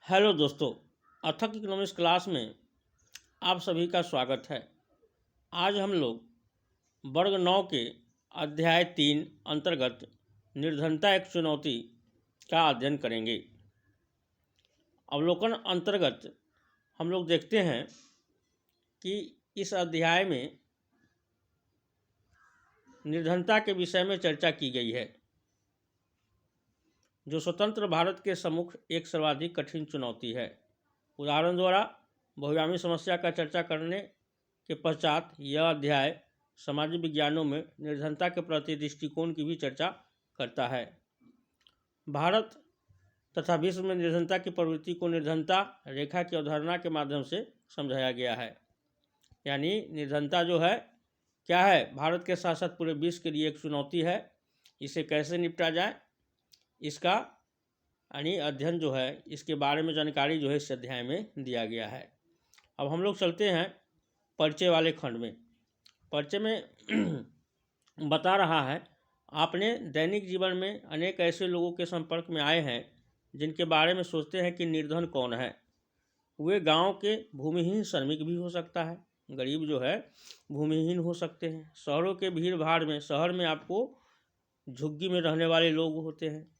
Hello दोस्तों, अथक economics class में आप सभी का स्वागत है। आज हम लोग वर्ग 9 के अध्याय 3 अंतर्गत निर्धनता एक चुनौती का अध्ययन करेंगे। अवलोकन अंतर्गत हम लोग देखते हैं कि इस अध्याय में निर्धनता के विषय में चर्चा की गई है, जो स्वतंत्र भारत के सम्मुख एक सर्वाधिक कठिन चुनौती है। उदाहरण द्वारा बहुआयामी समस्या का चर्चा करने के पश्चात यह अध्याय सामाजिक विज्ञानों में निर्धनता के प्रति दृष्टिकोण की भी चर्चा करता है। भारत तथा विश्व में निर्धनता की प्रवृत्ति को निर्धनता रेखा की अवधारणा के माध्यम से समझाया गया है। यानी निर्धनता जो है क्या है, भारत के साथ साथ पूरे विश्व के लिए एक चुनौती है। इसे कैसे निपटा जाए, इसका यानी अध्ययन जो है, इसके बारे में जानकारी जो है इस अध्याय में दिया गया है। अब हम लोग चलते हैं परिचय वाले खंड में। परिचय में बता रहा है, आपने दैनिक जीवन में अनेक ऐसे लोगों के संपर्क में आए हैं जिनके बारे में सोचते हैं कि निर्धन कौन है। वे गांव के भूमिहीन श्रमिक भी हो सकता है, गरीब जो है भूमिहीन हो सकते हैं। शहरों के भीड़ भाड़ में, शहर में आपको झुग्गी में रहने वाले लोग होते हैं।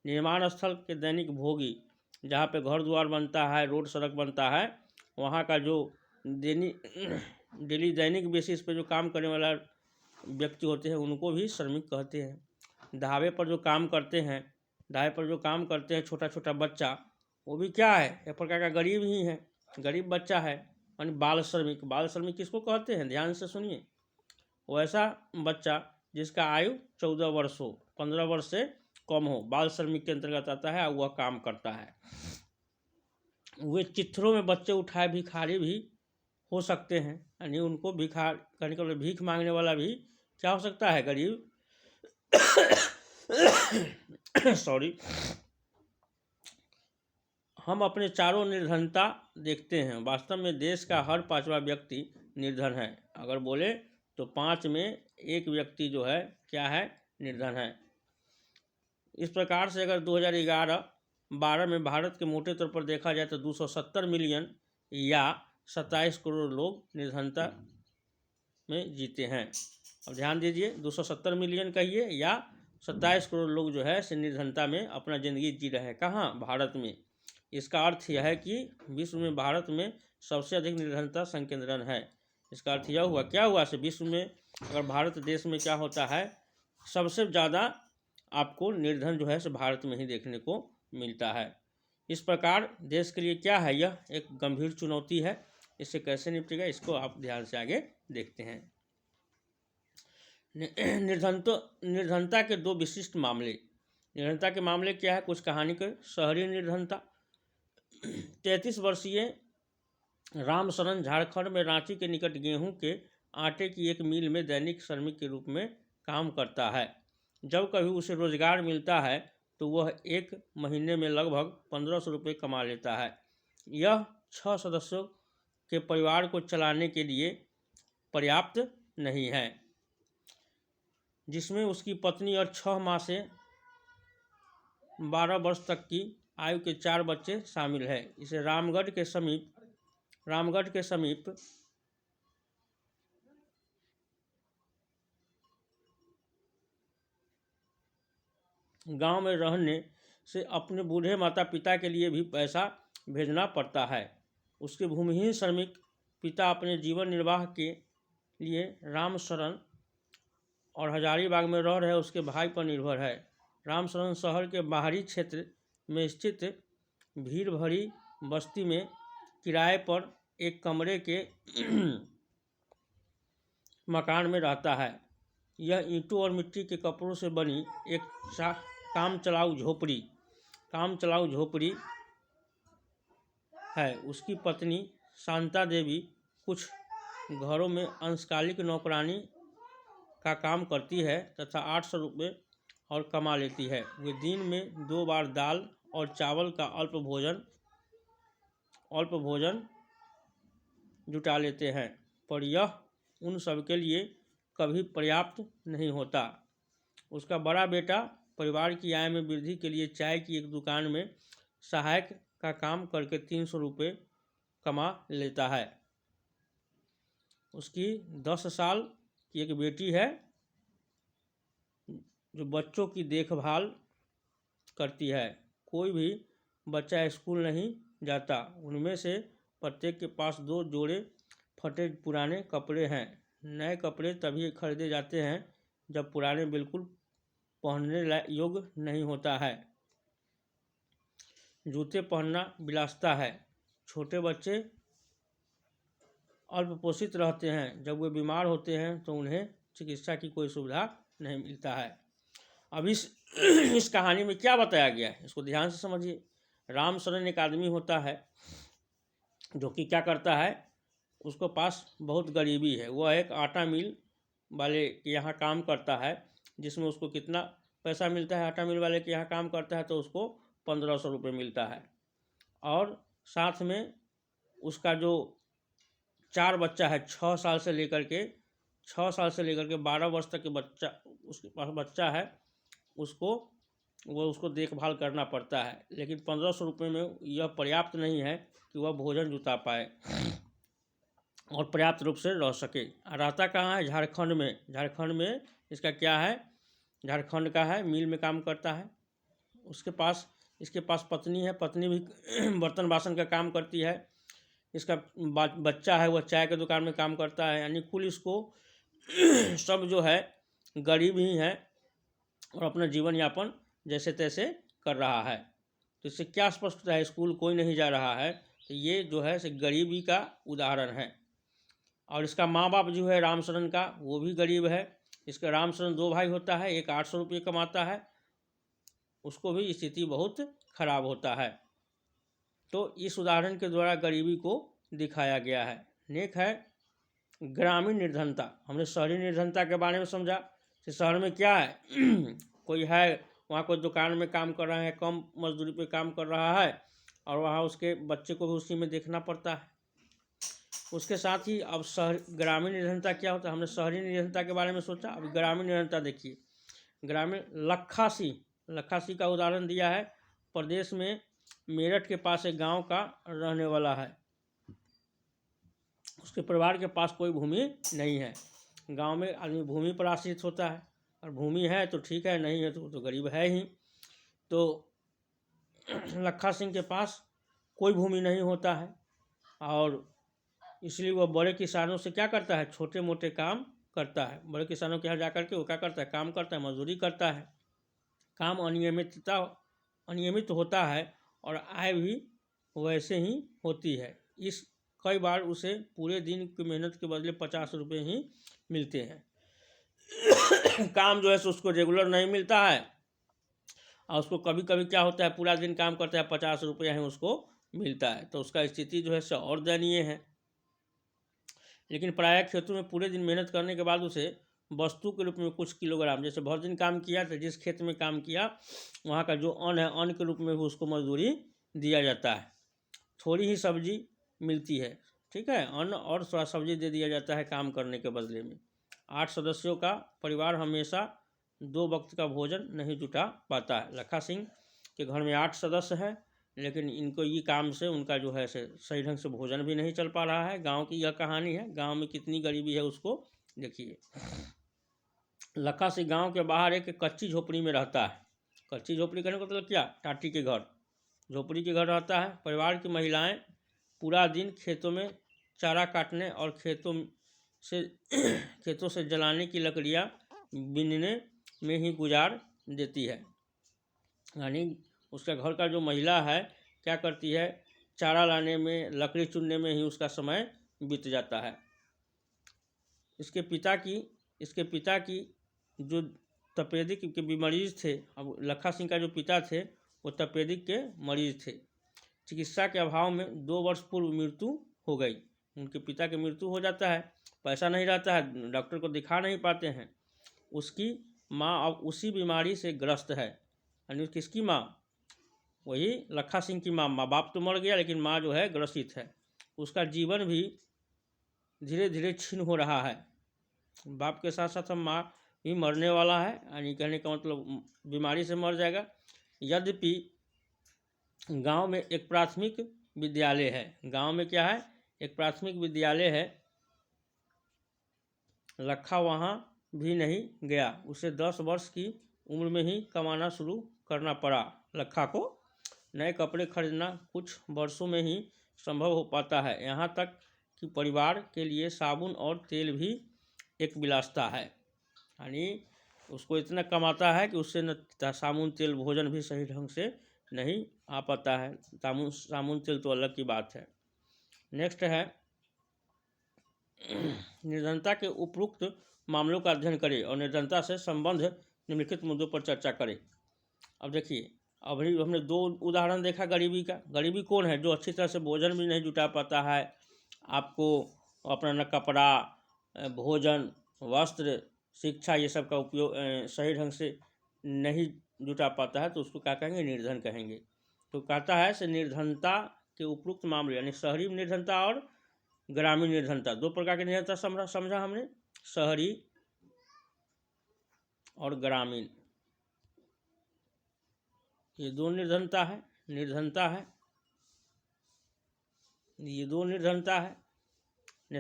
निर्माण स्थल के दैनिक भोगी, जहाँ पे घर द्वार बनता है, रोड सड़क बनता है, वहाँ का जो डेली दैनिक बेसिस पे जो काम करने वाला व्यक्ति होते हैं उनको भी श्रमिक कहते हैं। ढाबे पर जो काम करते हैं, छोटा छोटा बच्चा, वो भी क्या है, एक प्रकार का गरीब ही है, गरीब बच्चा है। यानी बाल श्रमिक किसको कहते हैं, ध्यान से सुनिए। वैसा बच्चा जिसका आयु 14 वर्ष हो, 15 वर्ष से कम हो, बाल श्रमिक के अंतर्गत आता है और वह काम करता है। वे चित्रों में बच्चे उठाए भिखारी भी हो सकते हैं, यानी उनको भीख मांगने वाला भी क्या हो सकता है, गरीब सॉरी। हम अपने चारों निर्धनता देखते हैं। वास्तव में देश का हर 5वां व्यक्ति निर्धन है। अगर बोले तो 5 में 1 व्यक्ति जो है क्या है, निर्धन है। इस प्रकार से अगर 2011-12 में भारत के मोटे तौर पर देखा जाए तो 270 मिलियन या 27 करोड़ लोग निर्धनता में जीते हैं। अब ध्यान दीजिए, 270 मिलियन कहिए या 27 करोड़ लोग जो है से निर्धनता में अपना ज़िंदगी जी रहे हैं। कहाँ, भारत में। इसका अर्थ यह है कि विश्व में भारत में सबसे अधिक निर्धनता संकेंद्रण है। इसका अर्थ यह हुआ, क्या हुआ से विश्व में अगर भारत देश में क्या होता है, सबसे ज़्यादा आपको निर्धन जो है सो भारत में ही देखने को मिलता है। इस प्रकार देश के लिए क्या है, यह एक गंभीर चुनौती है। इससे कैसे निपटेगा, इसको आप ध्यान से आगे देखते हैं। निर्धनता के 2 विशिष्ट मामले। निर्धनता के मामले क्या है, कुछ कहानी के। शहरी निर्धनता। 33 वर्षीय रामशरण झारखंड में रांची के निकट गेहूं के आटे की एक मिल में दैनिक श्रमिक के रूप में काम करता है। जब कभी उसे रोजगार मिलता है तो वह एक महीने में लगभग 1500 रुपये कमा लेता है। यह 6 सदस्यों के परिवार को चलाने के लिए पर्याप्त नहीं है, जिसमें उसकी पत्नी और 6 माह से 12 वर्ष तक की आयु के 4 बच्चे शामिल हैं। इसे रामगढ़ के समीप गांव में रहने से अपने बूढ़े माता पिता के लिए भी पैसा भेजना पड़ता है। उसके भूमिहीन श्रमिक पिता अपने जीवन निर्वाह के लिए रामशरण और हजारीबाग में रह रहे उसके भाई पर निर्भर है। रामशरण शहर के बाहरी क्षेत्र में स्थित भीड़ भरी बस्ती में किराए पर एक कमरे के मकान में रहता है। यह ईंटों और मिट्टी के कपड़ों से बनी एक काम चलाऊ झोपड़ी है। उसकी पत्नी शांता देवी कुछ घरों में अंशकालिक नौकरानी का काम करती है तथा 800 रुपये और कमा लेती है। वे दिन में 2 बार दाल और चावल का अल्प भोजन जुटा लेते हैं, पर यह उन सब के लिए कभी पर्याप्त नहीं होता। उसका बड़ा बेटा परिवार की आय में वृद्धि के लिए चाय की एक दुकान में सहायक का काम करके 300 रुपये कमा लेता है। उसकी 10 साल की एक बेटी है जो बच्चों की देखभाल करती है। कोई भी बच्चा स्कूल नहीं जाता, उनमें से प्रत्येक के पास 2 जोड़े फटे पुराने कपड़े हैं। नए कपड़े तभी खरीदे जाते हैं जब पुराने बिल्कुल पहनने योग्य नहीं होता है। जूते पहनना विलासिता है। छोटे बच्चे अल्पपोषित रहते हैं, जब वे बीमार होते हैं तो उन्हें चिकित्सा की कोई सुविधा नहीं मिलता है। अब इस कहानी में क्या बताया गया है, इसको ध्यान से समझिए। रामशरण एक आदमी होता है जो कि क्या करता है, उसको पास बहुत गरीबी है। वह एक आटा मिल वाले के यहाँ काम करता है, जिसमें उसको कितना पैसा मिलता है, आटा मिल वाले के यहाँ काम करता है तो उसको 1500 रुपये मिलता है। और साथ में उसका जो 4 बच्चा है, 6 साल से लेकर के 12 वर्ष तक के बच्चा उसके पास बच्चा है, उसको देखभाल करना पड़ता है। लेकिन 1500 रुपये में यह पर्याप्त नहीं है कि वह भोजन जुटा पाए और पर्याप्त रूप से रह सके। रहता कहाँ है, झारखंड में इसका क्या है, झारखंड का है, मिल में काम करता है। इसके पास पत्नी है, पत्नी भी बर्तन बासन का काम करती है। इसका बच्चा है, वह चाय के दुकान में काम करता है। यानी कुल इसको सब जो है गरीब ही है और अपना जीवन यापन जैसे तैसे कर रहा है। तो इससे क्या स्पष्ट होता है, स्कूल कोई नहीं जा रहा है, तो ये जो है गरीबी का उदाहरण है। और इसका माँ बाप जो है रामशरण का, वो भी गरीब है। इसका रामशरण 2 भाई होता है, एक 800 रुपये कमाता है, उसको भी स्थिति बहुत खराब होता है। तो इस उदाहरण के द्वारा गरीबी को दिखाया गया है। नेक है ग्रामीण निर्धनता। हमने शहरी निर्धनता के बारे में समझा कि शहर में क्या है कोई है, वहाँ कोई दुकान में काम कर रहा है, कम मजदूरी पे काम कर रहा है और वहाँ उसके बच्चे को भी उसी में देखना पड़ता है। उसके साथ ही अब ग्रामीण निर्धनता क्या होता है, हमने शहरी निर्धनता के बारे में सोचा। अब ग्रामीण निर्धनता देखिए। ग्रामीण लखासी का उदाहरण दिया है। प्रदेश में मेरठ के पास एक गांव का रहने वाला है। उसके परिवार के पास कोई भूमि नहीं है। गांव में आदमी भूमि पर आश्रित होता है, और भूमि है तो ठीक है, नहीं है तो गरीब है ही। तो लखा सिंह के पास कोई भूमि नहीं होता है और इसलिए वह बड़े किसानों से क्या करता है, छोटे मोटे काम करता है। बड़े किसानों के यहाँ जा करके वो क्या करता है, काम करता है, मजदूरी करता है। काम अनियमित होता है और आय भी वैसे ही होती है। कई बार उसे पूरे दिन की मेहनत के बदले 50 रुपये ही मिलते हैं। काम जो है सो उसको रेगुलर नहीं मिलता है और उसको कभी कभी क्या होता है, पूरा दिन काम करता है, 50 रुपये ही उसको मिलता है। तो उसका स्थिति जो है सो और दयनीय है। लेकिन प्रायः खेतों में पूरे दिन मेहनत करने के बाद उसे वस्तु के रूप में कुछ किलोग्राम, जैसे भर दिन काम किया तो जिस खेत में काम किया वहाँ का जो अन्न है, अन्न के रूप में भी उसको मजदूरी दिया जाता है। थोड़ी ही सब्जी मिलती है, ठीक है, अन्न और थोड़ा सब्जी दे दिया जाता है काम करने के बदले में। 8 सदस्यों का परिवार हमेशा 2 वक्त का भोजन नहीं जुटा पाता है। लखा सिंह के घर में 8 सदस्य हैं, लेकिन इनको ये काम से उनका जो है सही ढंग से भोजन भी नहीं चल पा रहा है। गांव की यह कहानी है। गांव में कितनी गरीबी है उसको देखिए। लखा सिंह गांव के बाहर एक कच्ची झोपड़ी में रहता है। कच्ची झोपड़ी कहने का मतलब क्या, टाटी के घर, झोपड़ी के घर रहता है। परिवार की महिलाएं पूरा दिन खेतों में चारा काटने और खेतों से जलाने की लकड़ियाँ बीनने में ही गुजार देती है। यानी उसका घर का जो महिला है क्या करती है, चारा लाने में, लकड़ी चुनने में ही उसका समय बीत जाता है। इसके पिता की जो तपेदिक के मरीज थे। अब लखा सिंह का जो पिता थे वो तपेदिक के मरीज थे। चिकित्सा के अभाव में 2 वर्ष पूर्व मृत्यु हो गई। उनके पिता की मृत्यु हो जाता है, पैसा नहीं रहता है, डॉक्टर को दिखा नहीं पाते हैं। उसकी माँ अब उसी बीमारी से ग्रस्त है। यानी किसकी माँ, वही लखा सिंह की माँ। माँ बाप तो मर गया लेकिन माँ जो है ग्रसित है। उसका जीवन भी धीरे धीरे क्षीण हो रहा है। बाप के साथ साथ माँ भी मरने वाला है, यानी कहने का मतलब बीमारी से मर जाएगा। यद्यपि गांव में एक प्राथमिक विद्यालय है। गांव में क्या है? एक प्राथमिक विद्यालय है। लखा वहाँ भी नहीं गया। उसे 10 वर्ष की उम्र में ही कमाना शुरू करना पड़ा। लखा को नए कपड़े खरीदना कुछ वर्षों में ही संभव हो पाता है। यहाँ तक कि परिवार के लिए साबुन और तेल भी एक विलासिता है। यानी उसको इतना कमाता है कि उससे न साबुन तेल भोजन भी सही ढंग से नहीं आ पाता है। साबुन तेल तो अलग की बात है। नेक्स्ट है, निर्धनता के उपयुक्त मामलों का अध्ययन करें और निर्धनता से संबंध निम्नलिखित मुद्दों पर चर्चा करें। अब देखिए, अभी हमने 2 उदाहरण देखा गरीबी का। गरीबी कौन है? जो अच्छी तरह से भोजन भी नहीं जुटा पाता है, आपको अपना न कपड़ा, भोजन, वस्त्र, शिक्षा ये सब का उपयोग सही ढंग से नहीं जुटा पाता है, तो उसको क्या कहेंगे? निर्धन कहेंगे। तो कहता है से निर्धनता के उपयुक्त मामले, यानी शहरी निर्धनता और ग्रामीण निर्धनता, 2 प्रकार की निर्धनता समझा हमने, शहरी और ग्रामीण। ये 2 निर्धनता है, ये 2 निर्धनता है।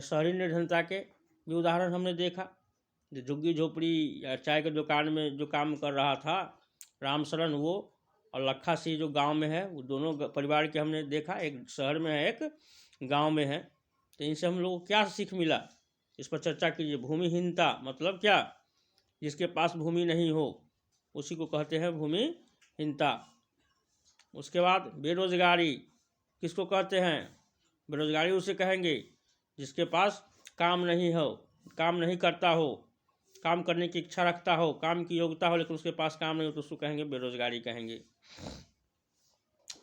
शहरी निर्धनता के भी उदाहरण हमने देखा। जो झुग्गी झोपड़ी या चाय के दुकान में जो काम कर रहा था रामशरण, वो और लखा सिंह जो गांव में है, वो दोनों परिवार के हमने देखा। एक शहर में है, एक गांव में है। तो इनसे हम लोग को क्या सीख मिला, इस पर चर्चा कीजिए। भूमिहीनता मतलब क्या? जिसके पास भूमि नहीं हो उसी को कहते हैं भूमिहीनता। उसके बाद बेरोजगारी किसको कहते हैं? बेरोजगारी उसे कहेंगे जिसके पास काम नहीं हो, काम नहीं करता हो, काम करने की इच्छा रखता हो, काम की योग्यता हो, लेकिन उसके पास काम नहीं हो, तो उसको कहेंगे बेरोजगारी कहेंगे।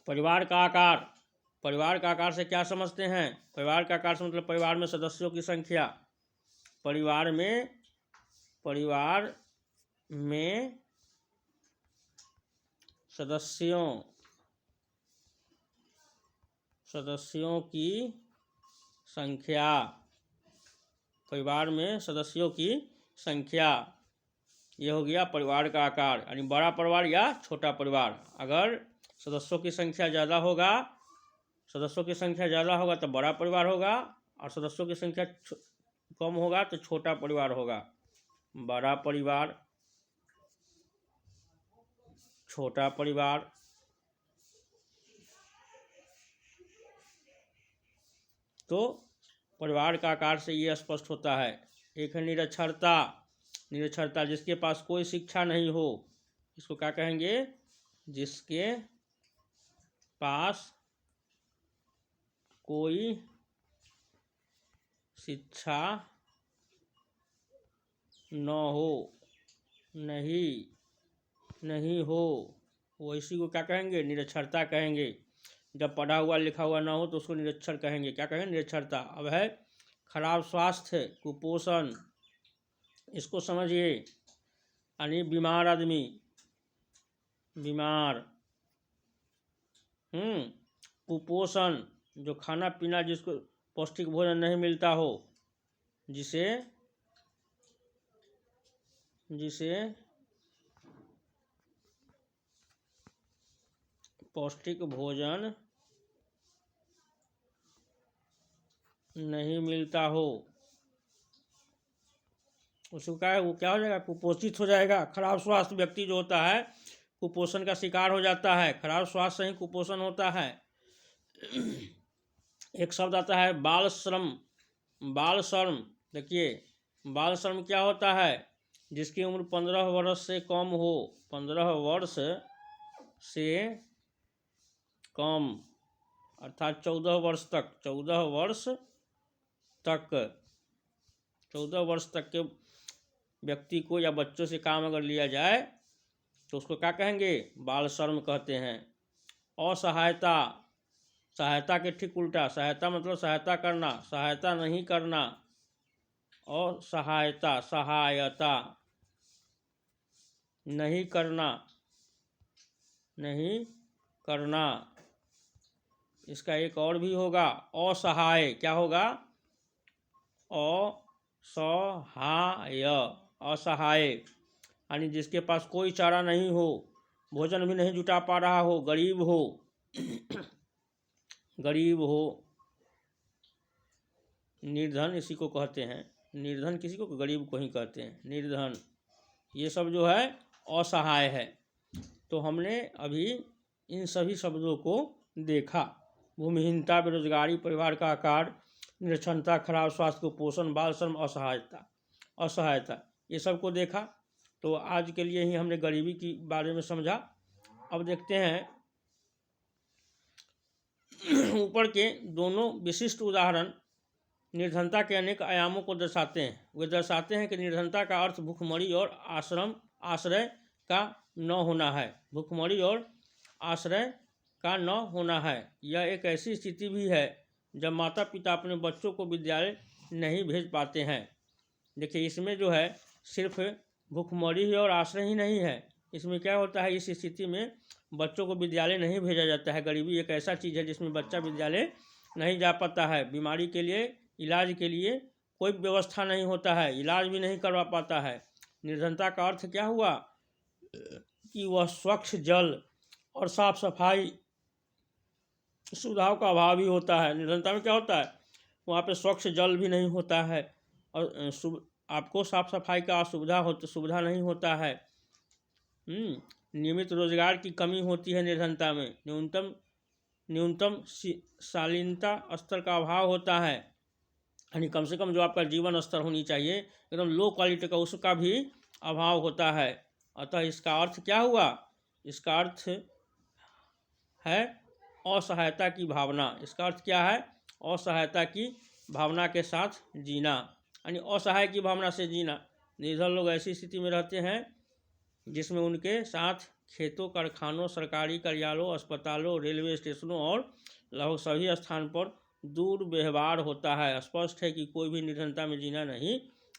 परिवार का आकार, परिवार का आकार से क्या समझते हैं? परिवार का आकार से मतलब परिवार में सदस्यों की संख्या। परिवार में सदस्यों की संख्या। परिवार में सदस्यों की संख्या, ये हो गया परिवार का आकार, यानी बड़ा परिवार या छोटा परिवार। अगर सदस्यों की संख्या ज़्यादा होगा तो बड़ा परिवार होगा, और सदस्यों की संख्या कम होगा तो छोटा परिवार होगा। बड़ा परिवार, छोटा परिवार। तो परिवार का आकार से ये स्पष्ट होता है। एक है निरक्षरता, जिसके पास कोई शिक्षा नहीं हो, इसको क्या कहेंगे? जिसके पास कोई शिक्षा न हो, नहीं हो, वो इसी को क्या कहेंगे? निरक्षरता कहेंगे। जब पढ़ा हुआ लिखा हुआ ना हो तो उसको निरक्षर कहेंगे। क्या कहेंगे? निरक्षरता। अब है खराब स्वास्थ्य, कुपोषण, इसको समझिए। यानी बीमार आदमी, कुपोषण, जो खाना पीना जिसको पौष्टिक भोजन नहीं मिलता हो, जिसे पौष्टिक भोजन नहीं मिलता हो, उसको क्या है? वो क्या हो जाएगा? कुपोषित हो जाएगा। खराब स्वास्थ्य व्यक्ति जो होता है कुपोषण का शिकार हो जाता है। खराब स्वास्थ्य से ही कुपोषण होता है। एक शब्द आता है बाल श्रम। देखिए, बाल श्रम क्या होता है? जिसकी उम्र 15 वर्ष से कम हो, 15 वर्ष से कम, अर्थात 14 वर्ष तक के व्यक्ति को या बच्चों से काम अगर लिया जाए तो उसको क्या कहेंगे? बाल श्रम कहते हैं। सहायता के ठीक उल्टा। सहायता मतलब सहायता करना, सहायता नहीं करना। असहायता, सहायता नहीं करना। इसका एक और भी होगा, असहाय। क्या होगा? असहाय, यानी जिसके पास कोई चारा नहीं हो, भोजन भी नहीं जुटा पा रहा हो, गरीब हो, गरीब हो, निर्धन इसी को कहते हैं। निर्धन किसी को, गरीब को ही कहते हैं निर्धन। ये सब जो है असहाय है। तो हमने अभी इन सभी शब्दों को देखा। भूमिहीनता, बेरोजगारी, परिवार का आकार, निरक्षरता, खराब स्वास्थ्य, कुपोषण, बाल श्रम, असहायता ये सब को देखा। तो आज के लिए ही हमने गरीबी के बारे में समझा। अब देखते हैं ऊपर के दोनों विशिष्ट उदाहरण निर्धनता के अनेक आयामों को दर्शाते हैं। वे दर्शाते हैं कि निर्धनता का अर्थ भूखमरी और आश्रय का न होना है। भूखमरी और आश्रय का न होना है। यह एक ऐसी स्थिति भी है जब माता पिता अपने बच्चों को विद्यालय नहीं भेज पाते हैं। देखिए, इसमें जो है सिर्फ भूखमरी और आश्रय ही नहीं है। इसमें क्या होता है, इस स्थिति में बच्चों को विद्यालय नहीं भेजा जाता है। गरीबी एक ऐसा चीज़ है जिसमें बच्चा विद्यालय नहीं जा पाता है। बीमारी के लिए, इलाज के लिए कोई व्यवस्था नहीं होता है, इलाज भी नहीं करवा पाता है। निर्धनता का अर्थ क्या हुआ कि वह स्वच्छ जल और साफ सफाई सुविधाओं का अभाव भी होता है। निर्धनता में क्या होता है, वहाँ पे स्वच्छ जल भी नहीं होता है और आपको साफ सफाई का सुविधा नहीं होता है। नियमित रोजगार की कमी होती है निर्धनता में। न्यूनतम शालीनता स्तर का अभाव होता है, यानी कम से कम जो आपका जीवन स्तर होनी चाहिए एकदम लो क्वालिटी का, उसका भी अभाव होता है। अतः इसका अर्थ क्या हुआ, इसका अर्थ है असहायता की भावना। इसका अर्थ क्या है, असहायता की भावना के साथ जीना, यानी असहाय की भावना से जीना। निर्धन लोग ऐसी स्थिति में रहते हैं जिसमें उनके साथ खेतों, कारखानों, सरकारी कार्यालयों, अस्पतालों, रेलवे स्टेशनों और लगभग सभी स्थान पर दुर्व्यवहार होता है। स्पष्ट है कि कोई भी निर्धनता में जीना नहीं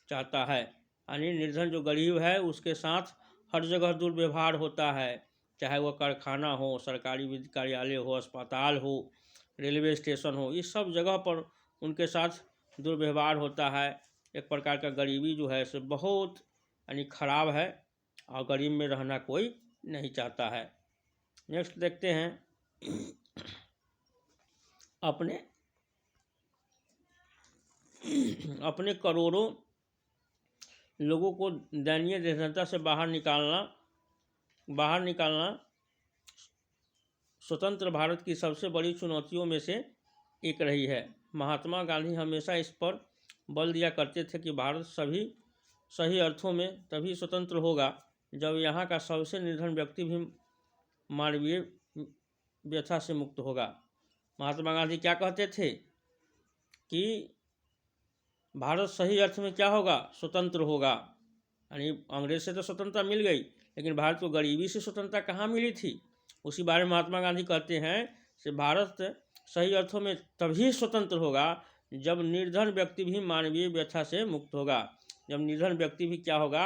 चाहता है। यानी निर्धन जो गरीब है उसके साथ हर जगह दुर्व्यवहार होता है, चाहे वह कारखाना हो, सरकारी कार्यालय हो, अस्पताल हो, रेलवे स्टेशन हो, इस सब जगह पर उनके साथ दुर्व्यवहार होता है। एक प्रकार का गरीबी जो है सो बहुत यानी खराब है और गरीब में रहना कोई नहीं चाहता है। नेक्स्ट देखते हैं अपने करोड़ों लोगों को दयनीय निर्धनता से बाहर निकालना स्वतंत्र भारत की सबसे बड़ी चुनौतियों में से एक रही है। महात्मा गांधी हमेशा इस पर बल दिया करते थे कि भारत सही अर्थों में तभी स्वतंत्र होगा जब यहाँ का सबसे निर्धन व्यक्ति भी मानवीय व्यथा से मुक्त होगा। महात्मा गांधी क्या कहते थे कि भारत सही अर्थ में क्या होगा, स्वतंत्र होगा। यानी अंग्रेज से तो स्वतंत्रता मिल गई, लेकिन भारत को गरीबी से स्वतंत्रता कहाँ मिली थी, उसी बारे में महात्मा गांधी कहते हैं कि भारत सही अर्थों में तभी स्वतंत्र होगा जब निर्धन व्यक्ति भी मानवीय व्यथा से मुक्त होगा। जब निर्धन व्यक्ति भी क्या होगा,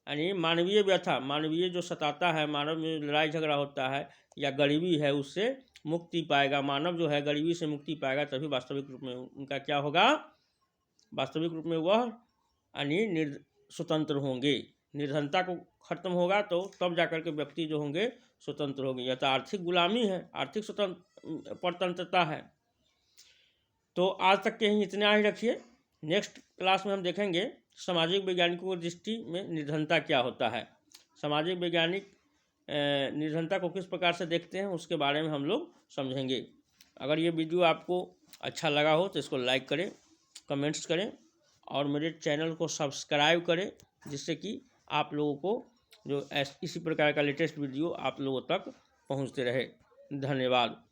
यानी मानवीय व्यथा, मानवीय जो सताता है, मानव में लड़ाई झगड़ा होता है या गरीबी है, उससे मुक्ति पाएगा। मानव जो है गरीबी से मुक्ति पाएगा, तभी वास्तविक रूप में उनका क्या होगा, वास्तविक रूप में वह यानी स्वतंत्र होंगे। निर्धनता को खत्म होगा तो तब जाकर के व्यक्ति जो होंगे स्वतंत्र होंगे। यह तो आर्थिक गुलामी है, आर्थिक परतंत्रता है। तो आज तक के ही इतना ही रखिए। नेक्स्ट क्लास में हम देखेंगे सामाजिक वैज्ञानिकों की दृष्टि में निर्धनता क्या होता है। सामाजिक वैज्ञानिक निर्धनता को किस प्रकार से देखते हैं उसके बारे में हम लोग समझेंगे। अगर ये वीडियो आपको अच्छा लगा हो तो इसको लाइक करें, कमेंट्स करें और मेरे चैनल को सब्सक्राइब करें, जिससे कि आप लोगों को जो इसी प्रकार का लेटेस्ट वीडियो आप लोगों तक पहुंचते रहे। धन्यवाद।